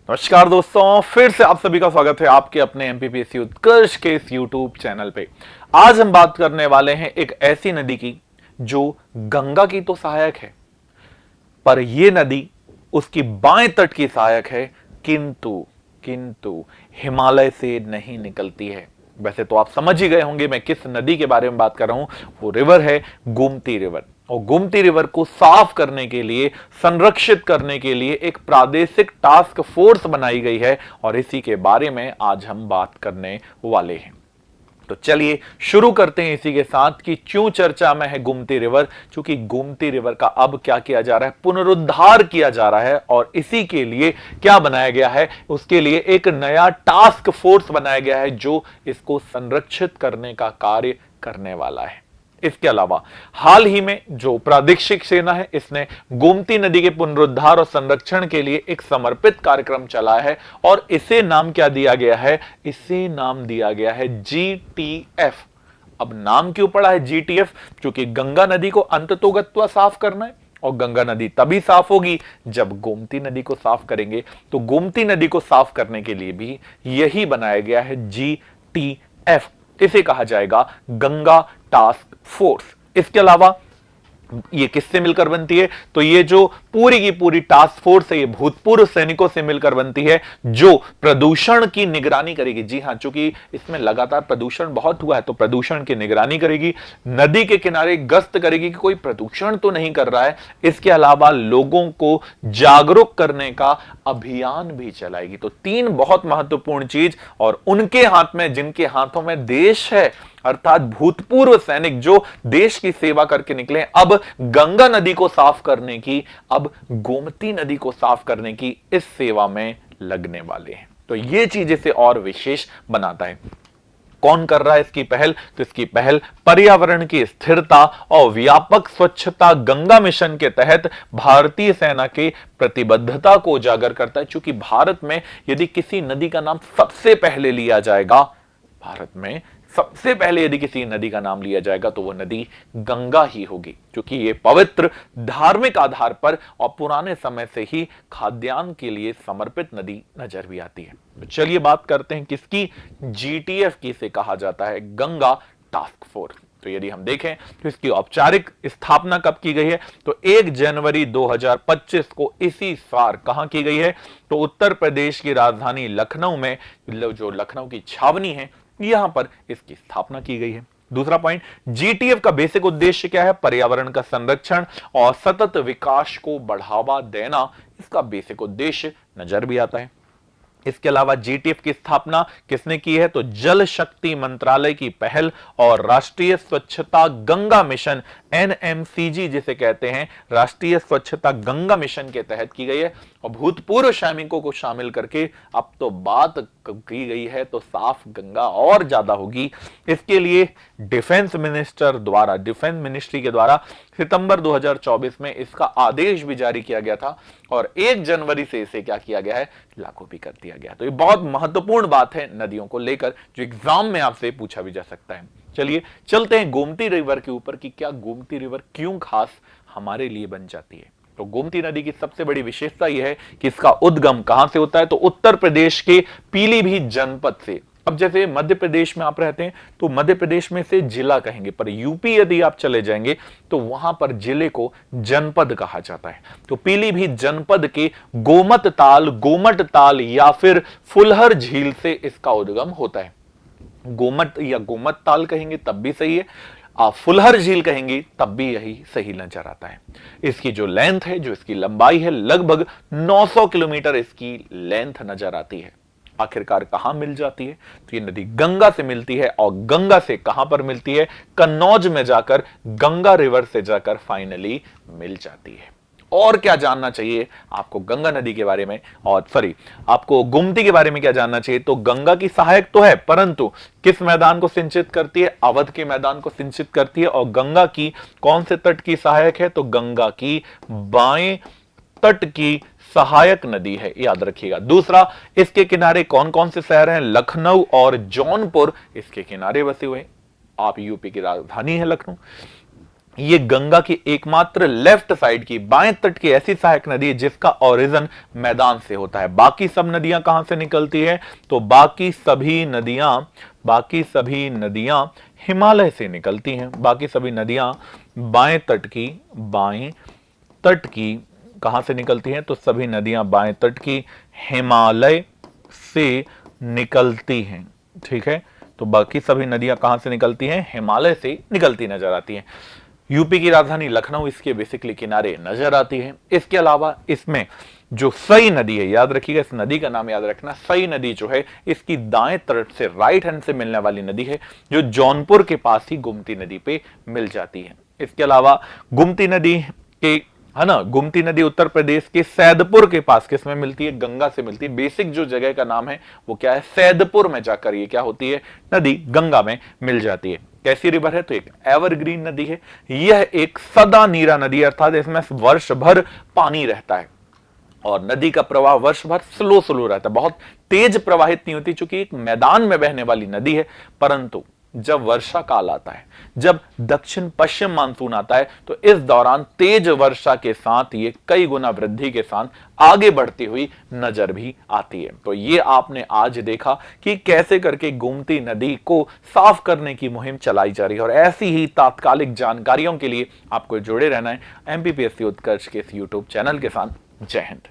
नमस्कार दोस्तों, फिर से आप सभी का स्वागत है आपके अपने एमपीपीएससी उत्कर्ष के इस यूट्यूब चैनल पे। आज हम बात करने वाले हैं एक ऐसी नदी की जो गंगा की तो सहायक है, पर यह नदी उसकी बाएं तट की सहायक है, किंतु किंतु हिमालय से नहीं निकलती है। वैसे तो आप समझ ही गए होंगे मैं किस नदी के बारे में बात कर रहा हूं। वो रिवर है गोमती रिवर। और गोमती रिवर को साफ करने के लिए, संरक्षित करने के लिए एक प्रादेशिक टास्क फोर्स बनाई गई है और इसी के बारे में आज हम बात करने वाले हैं। तो चलिए शुरू करते हैं इसी के साथ कि क्यों चर्चा में है गोमती रिवर। क्योंकि गोमती रिवर का अब क्या किया जा रहा है, पुनरुद्धार किया जा रहा है और इसी के लिए क्या बनाया गया है, उसके लिए एक नया टास्क फोर्स बनाया गया है जो इसको संरक्षित करने का कार्य करने वाला है। इसके अलावा हाल ही में जो प्रादेशिक सेना है, इसने गोमती नदी के पुनरुद्धार और संरक्षण के लिए एक समर्पित कार्यक्रम चलाया है और इसे नाम क्या दिया गया है, इसे नाम दिया गया है जीटीएफ। अब नाम क्यों पड़ा है जीटीएफ? क्योंकि गंगा नदी को अंततोगत्वा साफ करना है और गंगा नदी तभी साफ होगी जब गोमती नदी को साफ करेंगे। तो गोमती नदी को साफ करने के लिए भी यही बनाया गया है जीटीएफ। इसे कहा जाएगा गंगा टास्क फोर्स। इसके अलावा ये किससे मिलकर बनती है? तो ये जो पूरी की पूरी टास्क फोर्स है, ये भूतपूर्व सैनिकों से मिलकर बनती है जो प्रदूषण की निगरानी करेगी। जी हां, चूंकि इसमें लगातार प्रदूषण बहुत हुआ है तो प्रदूषण की निगरानी करेगी, नदी के किनारे गश्त करेगी कि कोई प्रदूषण तो नहीं कर रहा है। इसके अलावा लोगों को जागरूक करने का अभियान भी चलाएगी। तो तीन बहुत महत्वपूर्ण चीज, और उनके हाथ में, जिनके हाथों में देश है, अर्थात भूतपूर्व सैनिक जो देश की सेवा करके निकले, अब गंगा नदी को साफ करने की, अब गोमती नदी को साफ करने की इस सेवा में लगने वाले हैं। तो यह चीज इसे और विशेष बनाता है। कौन कर रहा है इसकी पहल? तो इसकी पहल पर्यावरण की स्थिरता और व्यापक स्वच्छता गंगा मिशन के तहत भारतीय सेना की प्रतिबद्धता को उजागर करता है। क्योंकि भारत में यदि किसी नदी का नाम सबसे पहले लिया जाएगा, भारत में सबसे पहले यदि किसी नदी का नाम लिया जाएगा तो वह नदी गंगा ही होगी। क्योंकि ये पवित्र, धार्मिक आधार पर और पुराने समय से ही खाद्यान्न के लिए समर्पित नदी नजर भी आती है। तो चलिए बात करते हैं किसकी, जीटीएफ की से कहा जाता है गंगा टास्क फोर्स। तो यदि हम देखें तो इसकी औपचारिक स्थापना कब की गई है? तो 1 जनवरी 2025 को इसी साल कहां की गई है? तो उत्तर प्रदेश की राजधानी लखनऊ में, जो लखनऊ की छावनी है, यहां पर इसकी स्थापना की गई है। दूसरा पॉइंट, जीटीएफ का बेसिक उद्देश्य क्या है? पर्यावरण का संरक्षण और सतत विकास को बढ़ावा देना, इसका बेसिक उद्देश्य नजर भी आता है। इसके अलावा जीटीएफ की स्थापना किसने की है? तो जल शक्ति मंत्रालय की पहल और राष्ट्रीय स्वच्छता गंगा मिशन, एनएमसीजी जिसे कहते हैं, राष्ट्रीय स्वच्छता गंगा मिशन के तहत की गई है। और भूतपूर्व सैनिकों को शामिल करके अब तो बात की गई है तो साफ गंगा और ज्यादा होगी। इसके लिए डिफेंस मिनिस्टर द्वारा, डिफेंस मिनिस्ट्री के द्वारा सितंबर 2024 में इसका आदेश भी जारी किया गया था और 1 जनवरी से इसे क्या किया गया है, लागू भी कर दिया गया। तो ये बहुत महत्वपूर्ण बात है नदियों को लेकर, जो एग्जाम में आपसे पूछा भी जा सकता है। चलिए चलते हैं गोमती रिवर के ऊपर कि क्या गोमती रिवर क्यों खास हमारे लिए बन जाती है। तो गोमती नदी की सबसे बड़ी विशेषता यह है कि इसका उद्गम कहां से होता है? तो उत्तर प्रदेश के पीलीभीत जनपद से। अब जैसे मध्य प्रदेश में आप रहते हैं तो मध्य प्रदेश में से जिला कहेंगे, पर यूपी यदि आप चले जाएंगे तो वहां पर जिले को जनपद कहा जाता है। तो पीलीभीत जनपद के गोमत ताल या फिर फुलहर झील से इसका उद्गम होता है। गोमत या गोमत ताल कहेंगे तब भी सही है, आप फुलहर झील कहेंगे तब भी यही सही नजर आता है। इसकी जो लेंथ है, जो इसकी लंबाई है, लगभग 900 किलोमीटर इसकी लेंथ नजर आती है। आखिरकार कहां मिल जाती है? तो ये नदी गंगा से मिलती है और गंगा से कहां पर मिलती है? कन्नौज में जाकर गंगा रिवर से जाकर फाइनली मिल जाती है। और क्या जानना चाहिए आपको गंगा नदी के बारे में, और आपको गोमती के बारे में क्या जानना चाहिए? तो गंगा की सहायक तो है, परंतु किस मैदान को सिंचित करती है? अवध के मैदान को सिंचित करती है। और गंगा की कौन से तट की सहायक है? तो गंगा की बाएं तट की सहायक नदी है, याद रखिएगा। दूसरा, इसके किनारे कौन कौन से शहर हैं? लखनऊ और जौनपुर इसके किनारे बसे हुए। आप यूपी की राजधानी है लखनऊ। ये गंगा की एकमात्र लेफ्ट साइड की बाएं तट की ऐसी सहायक नदी है जिसका ओरिजिन मैदान से होता है। बाकी सब नदियां कहां से निकलती है? तो बाकी सभी नदियां हिमालय से निकलती हैं। बाकी सभी नदियां बाएं तट की कहां से निकलती हैं? तो सभी नदियां बाएं तट की हिमालय से निकलती हैं। ठीक है, तो बाकी सभी नदियां कहां से निकलती हैं? हिमालय से निकलती नजर आती हैं। यूपी की राजधानी लखनऊ इसके बेसिकली किनारे नजर आती है। इसके अलावा इसमें जो सई नदी है, याद रखिएगा, इस नदी का नाम याद रखना, सई नदी जो है इसकी दाएं तट से राइट हैंड से मिलने वाली नदी है, जो जौनपुर के पास ही गुमती नदी पे मिल जाती है। इसके अलावा गुमती नदी के, है ना, गुमती नदी उत्तर प्रदेश के सैदपुर के पास किसमें मिलती है? गंगा से मिलती है। बेसिक जो जगह का नाम है वो क्या है? सैदपुर में जाकर ये क्या होती है? नदी गंगा में मिल जाती है। कैसी रिवर है? तो एक एवरग्रीन नदी है। यह एक सदा नीरा नदी है, अर्थात इसमें वर्ष भर पानी रहता है और नदी का प्रवाह वर्ष भर स्लो रहता है, बहुत तेज प्रवाहित नहीं होती, चूंकि एक मैदान में बहने वाली नदी है। परंतु जब वर्षा काल आता है, जब दक्षिण पश्चिम मानसून आता है, तो इस दौरान तेज वर्षा के साथ ये कई गुना वृद्धि के साथ आगे बढ़ती हुई नजर भी आती है। तो ये आपने आज देखा कि कैसे करके गोमती नदी को साफ करने की मुहिम चलाई जा रही है। और ऐसी ही तात्कालिक जानकारियों के लिए आपको जुड़े रहना है एमपीपीएससी उत्कर्ष के इस यूट्यूब चैनल के साथ। जय हिंद।